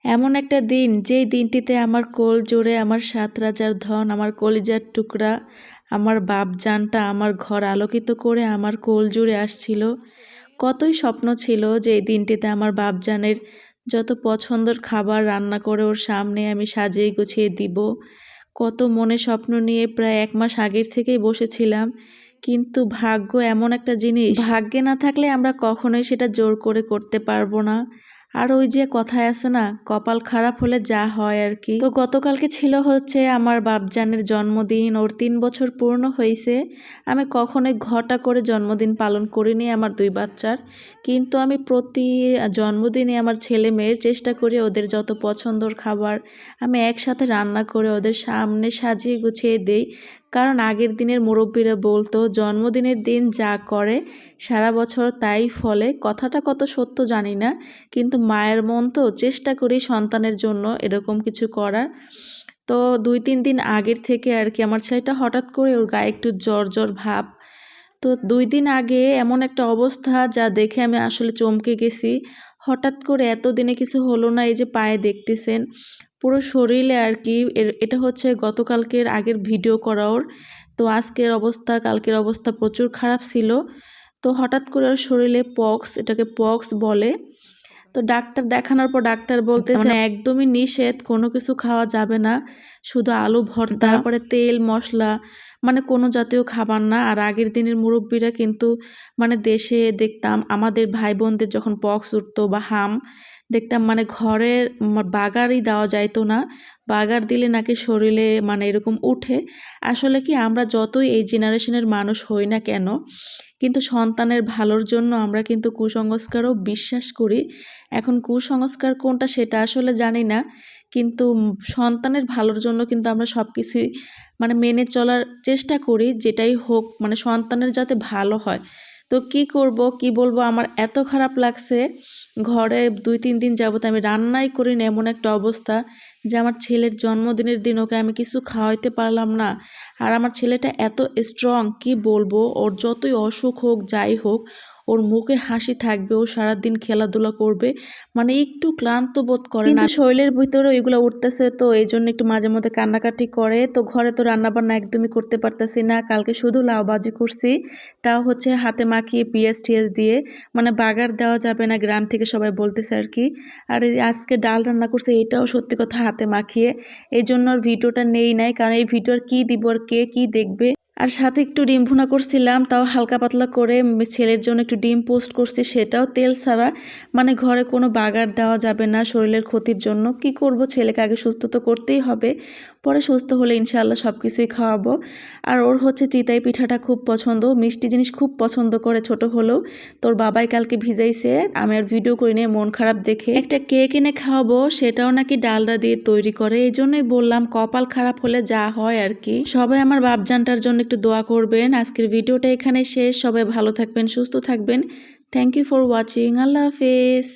এমন একটা দিন যেই দিনটিতে আমার কোল জোরে আমার ৭ রাজার ধন, আমার কলিজার টুকরা, আমার বাপজানটা আমার ঘর আলোকিত করে আমার কোল জুড়ে আসছিল। কতই স্বপ্ন ছিল যে এই দিনটিতে আমার বাপজানের যত পছন্দের খাবার রান্না করে ওর সামনে আমি সাজিয়ে গুছিয়ে দিব। কত মনে স্বপ্ন নিয়ে প্রায় ১ মাস আগের থেকেই বসেছিলাম। কিন্তু ভাগ্য এমন একটা জিনিস, ভাগ্যে না থাকলে আমরা কখনোই সেটা জোর করে করতে পারবো না। আর ওই যে কথায় আছে না, কপাল খারাপ হলে যা হয় আর কি। তো গতকালকে ছিল হচ্ছে আমার বাপজানের জন্মদিন, ওর ৩ বছর পূর্ণ হয়েছে। আমি কখনোই ঘটা করে জন্মদিন পালন করিনি আমার ২ বাচ্চার, কিন্তু আমি প্রতি জন্মদিনে আমার ছেলে মেয়ের চেষ্টা করি ওদের যত পছন্দের খাবার আমি একসাথে রান্না করে ওদের সামনে সাজিয়ে গুছিয়ে দেই। কারণ আগের দিনের মুরব্বীরা বলতো জন্মদিনের দিন যা করে সারা বছর তাই ফলে। কথাটা কত সত্য জানি না, কিন্তু মায়ের মন তো চেষ্টা করি সন্তানের জন্য এরকম কিছু করার। তো ২-৩ দিন আগের থেকে আর কি আমার ছেলেটা হঠাৎ করে ওর গায়ে একটু জ্বর জ্বর ভাব। তো ২ দিন আগে এমন একটা অবস্থা যা দেখে আমি আসলে চমকে গেছি। হঠাৎ করে এতদিনে কিছু হলো না, এই যে পায়ে দেখতেছেন পুরো শরীরে আর কি। এটা হচ্ছে গতকালকের আগের ভিডিও করা ওর। তো আজকের অবস্থা কালকের অবস্থা প্রচুর খারাপ ছিল। তো হঠাৎ করে ওর শরীরে পক্স, এটাকে পক্স বলে। তো ডাক্তার দেখানোর পর ডাক্তার বলতেছে একদমই নিষেধ, কোনো কিছু খাওয়া যাবে না, শুধু আলু ভর্তা, তারপরে তেল মশলা মানে কোনো জাতীয় খাবার না। আর আগের দিনের মুরব্বীরা কিন্তু মানে দেশে দেখতাম আমাদের ভাই বোনদের যখন পক্স উঠতো বা হাম দেখতাম মানে ঘরের বাগারই দেওয়া যাইতো না, বাগার দিলে নাকি শরীরে মানে এরকম উঠে। আসলে কি আমরা যতই এই জেনারেশনের মানুষ হই না কেন, কিন্তু সন্তানের ভালোর জন্য আমরা কিন্তু কুসংস্কারও বিশ্বাস করি। এখন কুসংস্কার কোনটা সেটা আসলে জানি না, কিন্তু সন্তানের ভালোর জন্য কিন্তু আমরা সব কিছুই মানে মেনে চলার চেষ্টা করি, যেটাই হোক মানে সন্তানের যাতে ভালো হয়। তো কি করব কি বলবো, আমার এত খারাপ লাগছে। ঘরে ২-৩ দিন যাবত আমি রান্নাই করি না, এমন একটা অবস্থা যে আমার ছেলের জন্মদিনের দিন ওকে আমি কিছু খাওয়াইতে পারলাম না। আর আমার ছেলেটা এত স্ট্রং, কি বলবো, ওর যতই অসুখ হোক যাই হোক ওর মুখে হাসি থাকবে, ও সারাদিন খেলাধুলা করবে, মানে একটু ক্লান্ত বোধ করে না। শরীরের ভিতরে এগুলো উঠতেছে, তো এই জন্য একটু মাঝে মধ্যে কান্নাকাটি করে। তো ঘরে তো রান্নাবান্না একদমই করতে পারতেছি না। কালকে শুধু লাউ ভাজি করছি, তাও হচ্ছে হাতে মাখিয়ে পিঁয়াজ টিয়াজ দিয়ে, মানে বাগার দেওয়া যাবে না গ্রাম থেকে সবাই বলতেছে আর কি। আর এই আজকে ডাল রান্না করছে, এটাও সত্যি কথা হাতে মাখিয়ে। এই জন্য আর ভিডিওটা নেই নাই, কারণ এই ভিডিও আর কী দিব আর কে কী দেখবে। আর সাথে একটু ডিম ভুনা করছিলাম, তাও হালকা পাতলা করে। ছেলের জন্য একটু ডিম পোস্ট করছি, সেটাও তেল ছাড়া। মানে ঘরে কোনো বাগার দেওয়া যাবে না শরীরের ক্ষতির জন্য। কি করব, ছেলেকে আগে সুস্থ তো করতেই হবে, পরে সুস্থ হলে ইনশাআল্লাহ সব কিছুই খাওয়াবো। আর ওর হচ্ছে চিতাই পিঠাটা খুব পছন্দ, মিষ্টি জিনিস খুব পছন্দ করে ছোট হলেও। তোর বাবাই কালকে ভিজাইছে, আমি আর ভিডিও করি নিয়ে মন খারাপ দেখে। একটা কেক এনে খাওয়াবো, সেটাও নাকি ডালডা দিয়ে তৈরি করে। এই জন্যই বললাম কপাল খারাপ হলে যা হয় আর কি। সবাই আমার বাপজানটার জন্য একটু দোয়া করবেন। আজকের ভিডিওটা এখানে শেষ, সবাই ভালো থাকবেন সুস্থ থাকবেন। থ্যাংক ইউ ফর ওয়াচিং, আল্লাহ হাফেজ।